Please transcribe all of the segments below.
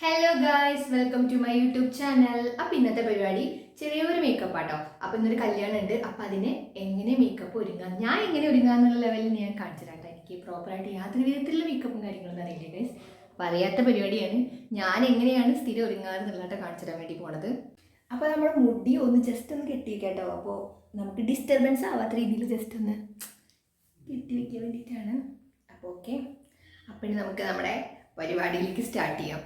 Hello guys, welcome to my YouTube channel. അപ്പോൾ ഇന്നത്തെ പരിപാടി ചെറിയൊരു മേക്കപ്പ് ആട്ടോ. അപ്പോൾ ഇന്നൊരു കല്യാണം ഉണ്ട്. അപ്പോൾ അതിന് എങ്ങനെ മേക്കപ്പ് ഒരുങ്ങാം, ഞാൻ എങ്ങനെ ഒരുങ്ങാന്നുള്ള ലെവലിൽ ഞാൻ കാണിച്ചു തരാം. എനിക്ക് പ്രോപ്പറായിട്ട് യാതൊരു വിധത്തിലുള്ള മേക്കപ്പും കാര്യങ്ങളൊന്നും അറിയില്ല ഗൈസ്. അപ്പോൾ അറിയാത്ത പരിപാടിയാണ്. ഞാൻ എങ്ങനെയാണ് സ്ഥിരം ഒരുങ്ങാറെന്നുള്ളതായിട്ട് കാണിച്ചു തരാൻ വേണ്ടി പോണത്. അപ്പോൾ നമ്മുടെ മുടി ഒന്ന് ജസ്റ്റ് ഒന്ന് കെട്ടി വയ്ക്കാം കേട്ടോ. അപ്പോൾ നമുക്ക് ഡിസ്റ്റർബൻസ് ആവാത്ത രീതിയിൽ ജസ്റ്റ് ഒന്ന് കെട്ടി വയ്ക്കാൻ വേണ്ടിയിട്ടാണ്. അപ്പോൾ ഓക്കെ, അപ്പോൾ ഇനി നമുക്ക് നമ്മുടെ പരിപാടിയിലേക്ക് സ്റ്റാർട്ട് ചെയ്യാം.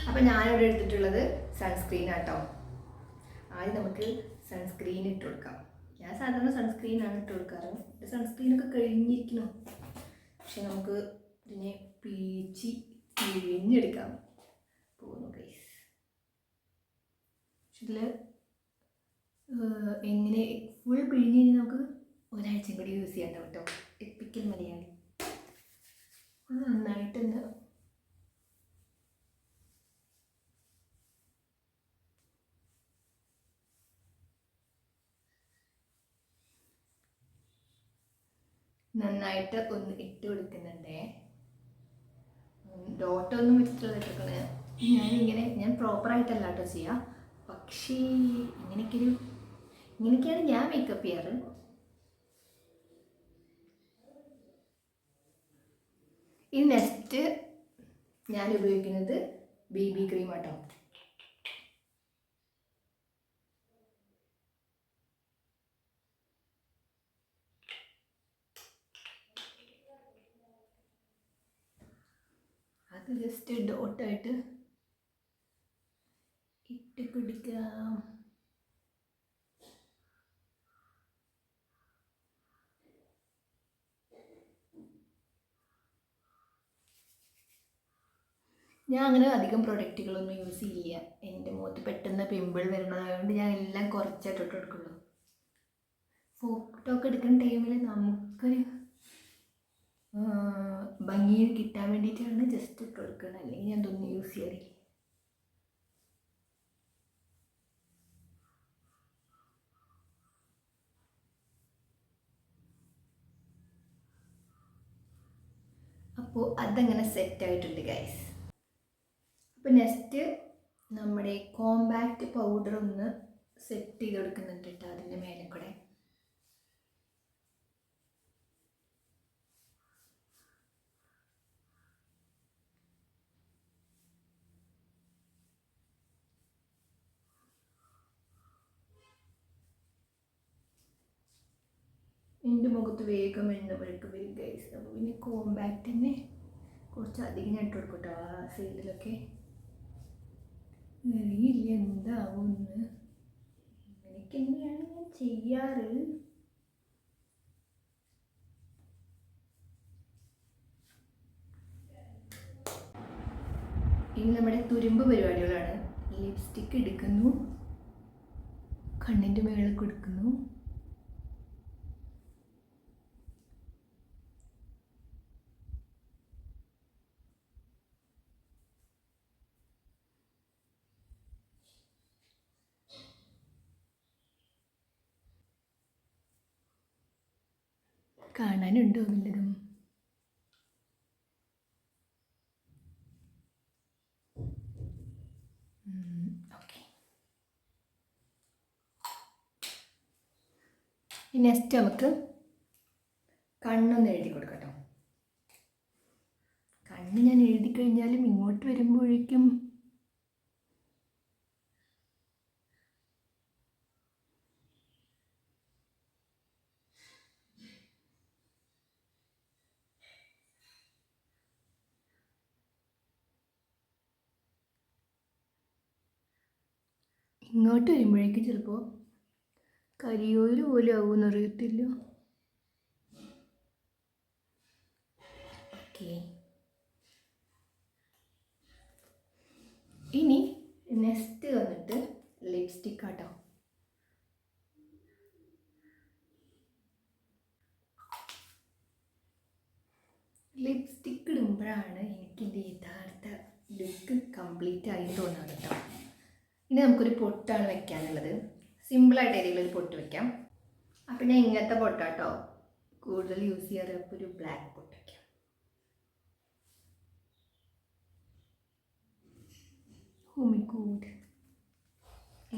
അപ്പം ഞാനിവിടെ എടുത്തിട്ടുള്ളത് സൺസ്ക്രീൻ ആട്ടോ. ആദ്യം നമുക്ക് സൺസ്ക്രീൻ ഇട്ട് കൊടുക്കാം. ഞാൻ സാധാരണ സൺസ്ക്രീനാണ് ഇട്ട് കൊടുക്കാറ്. എൻ്റെ സൺസ്ക്രീനൊക്കെ കഴിഞ്ഞിരിക്കണോ, പക്ഷെ നമുക്ക് ഇതിനെ പിഴിഞ്ഞെടുക്കാം പോകുന്നു ഗൈസ്. പക്ഷെ ഇതിൽ എങ്ങനെ ഫുൾ പിഴിഞ്ഞ് കഴിഞ്ഞാൽ നമുക്ക് ഒരാഴ്ചയും കൂടി യൂസ് ചെയ്യാൻ കേട്ടോ. ടിപ്പിക്കൽ മലയാളി. നന്നായിട്ടൊന്ന് ഒന്ന് ഇട്ട് കൊടുക്കുന്നുണ്ടേ. ഡോട്ടൊന്നും വെച്ചിട്ടുള്ള ഞാൻ പ്രോപ്പറായിട്ടല്ല കേട്ടോ ചെയ്യാം. പക്ഷേ ഇങ്ങനെയൊക്കെയാണ് ഞാൻ മേക്കപ്പ് ചെയ്യാറ്. ഈ നെക്സ്റ്റ് ഞാൻ ഉപയോഗിക്കുന്നത് BB ക്രീം ആട്ടോ. അത് ജസ്റ്റ് ഡോട്ടായിട്ട് ഇട്ട് പിടിക്കാം. ഞാൻ അങ്ങനെ അധികം പ്രൊഡക്റ്റുകളൊന്നും യൂസ് ചെയ്യില്ല. എൻ്റെ മുഖത്ത് പെട്ടെന്ന് പിമ്പിൾ വരുന്നതായതുകൊണ്ട് ഞാൻ എല്ലാം കുറച്ചായിട്ട് ഇട്ട് കൊടുക്കുള്ളൂ. ഫോട്ടോ ഒക്കെ എടുക്കുന്ന ടൈമിൽ നമുക്കൊരു ഭംഗിയിൽ കിട്ടാൻ വേണ്ടിയിട്ടാണ് ജസ്റ്റ് ഇട്ട് കൊടുക്കുന്നത്. അല്ലെങ്കിൽ ഞാൻ ഇതൊന്നും യൂസ് ചെയ്യാറില്ല. അപ്പോൾ അതങ്ങനെ സെറ്റായിട്ടുണ്ട് ഗൈസ്. അപ്പോൾ നെക്സ്റ്റ് നമ്മുടെ കോമ്പാക്റ്റ് പൗഡർ ഒന്ന് സെറ്റ് ചെയ്ത് കൊടുക്കുന്നുണ്ട് കേട്ടോ അതിൻ്റെ മേലെ കൂടെ. എൻ്റെ മുഖത്ത് വേഗം എണ്ണമൊഴുക്ക് വരും ഗൈസ്. അപ്പോൾ പിന്നെ കോമ്പാക്റ്റ് തന്നെ കുറച്ച് അധികം ഞാൻ ഇട്ട് കൊടുക്കും കേട്ടോ. ആ സൈഡിലൊക്കെ അറിയില്ല എന്താവുമെന്ന്. ഇങ്ങനെയൊക്കെ തന്നെയാണ് ഞാൻ ചെയ്യാറ്. ഇനി നമ്മുടെ തുരുമ്പ് പരിപാടികളാണ്. ലിപ്സ്റ്റിക്ക് എടുക്കുന്നു, കണ്ണിൻ്റെ മേളിൽ കൊടുക്കുന്നു. കാണാനുണ്ടോ എന്നുള്ളതും. ഓക്കെ, നെക്സ്റ്റ് നമുക്ക് കണ്ണൊന്ന് എഴുതി കൊടുക്കട്ടോ. കണ്ണ് ഞാൻ എഴുതി കഴിഞ്ഞാലും ഇങ്ങോട്ട് വരുമ്പോഴേക്കും ചിലപ്പോൾ കരിയോയിൽ പോലും ആവുമെന്ന് അറിയത്തില്ല. ഓക്കെ, ഇനി നെക്സ്റ്റ് വന്നിട്ട് ലിപ്സ്റ്റിക് ആട്ടോ. ലിപ്സ്റ്റിക്ക് ഇടുമ്പോഴാണ് എനിക്കെൻ്റെ യഥാർത്ഥ ലുക്ക് കംപ്ലീറ്റ് ആയി തോന്നുന്നത് കേട്ടോ. ഇനി നമുക്കൊരു പൊട്ടാണ് വെക്കാനുള്ളത്. സിമ്പിളായിട്ട് ഏതെങ്കിലും ഒരു പൊട്ട് വെക്കാം. അപ്പം ഞാൻ ഇങ്ങനത്തെ പൊട്ടാട്ടോ കൂടുതൽ യൂസ് ചെയ്യാറ്. അപ്പോൾ ഒരു ബ്ലാക്ക് പൊട്ട് വയ്ക്കാം. ഓ മൈ ഗോഡ്,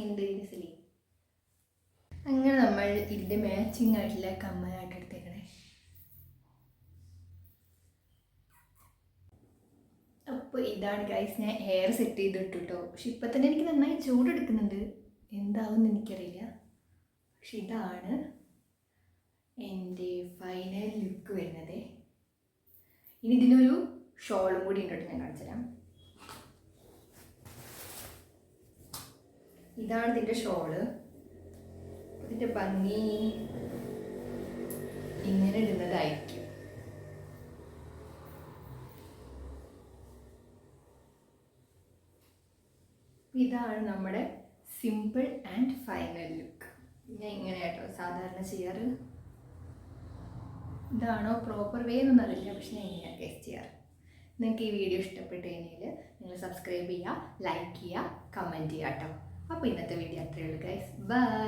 എന്ത് രസല്ലേ. അങ്ങനെ നമ്മൾ ഇതിൻ്റെ മാച്ചിങ് ആയിട്ടുള്ള കമ്മലായിട്ട് എടുത്തേക്കണേ. അപ്പോൾ ഇതാണ് ഗൈസ്, ഞാൻ ഹെയർ സെറ്റ് ചെയ്തിട്ടു കേട്ടോ. പക്ഷെ ഇപ്പം തന്നെ എനിക്ക് നന്നായി ചൂടെടുക്കുന്നുണ്ട്, എന്താവും എനിക്കറിയില്ല. പക്ഷെ ഇതാണ് എൻ്റെ ഫൈനൽ ലുക്ക് വരുന്നത്. ഇനി ഇതിനൊരു ഷോളും കൂടി ഉണ്ടോ ഞാൻ കാണിച്ചു തരാം. ഇതാണ് ഇതിൻ്റെ ഷോള്. ഇതിൻ്റെ ഭംഗി ഇങ്ങനെ ഇടുന്നതായിരിക്കും. ഇതാണ് നമ്മുടെ സിമ്പിൾ ആൻഡ് ഫൈനൽ ലുക്ക്. ഞാൻ ഇങ്ങനെ കേട്ടോ സാധാരണ ചെയ്യാറ്. ഇതാണോ പ്രോപ്പർ വേ എന്നൊന്നും അറിയില്ല, പക്ഷെ ഞാൻ ഇങ്ങനെയാണ് ഗസ് ചെയ്യാറ്. നിങ്ങൾക്ക് ഈ വീഡിയോ ഇഷ്ടപ്പെട്ട് കഴിഞ്ഞാൽ നിങ്ങൾ സബ്സ്ക്രൈബ് ചെയ്യുക, ലൈക്ക് ചെയ്യുക, കമൻറ്റ് ചെയ്യുക കേട്ടോ. അപ്പോൾ ഇന്നത്തെ വീഡിയോ അത്രയേ ഉള്ളൂ ഗൈസ്. ബൈ.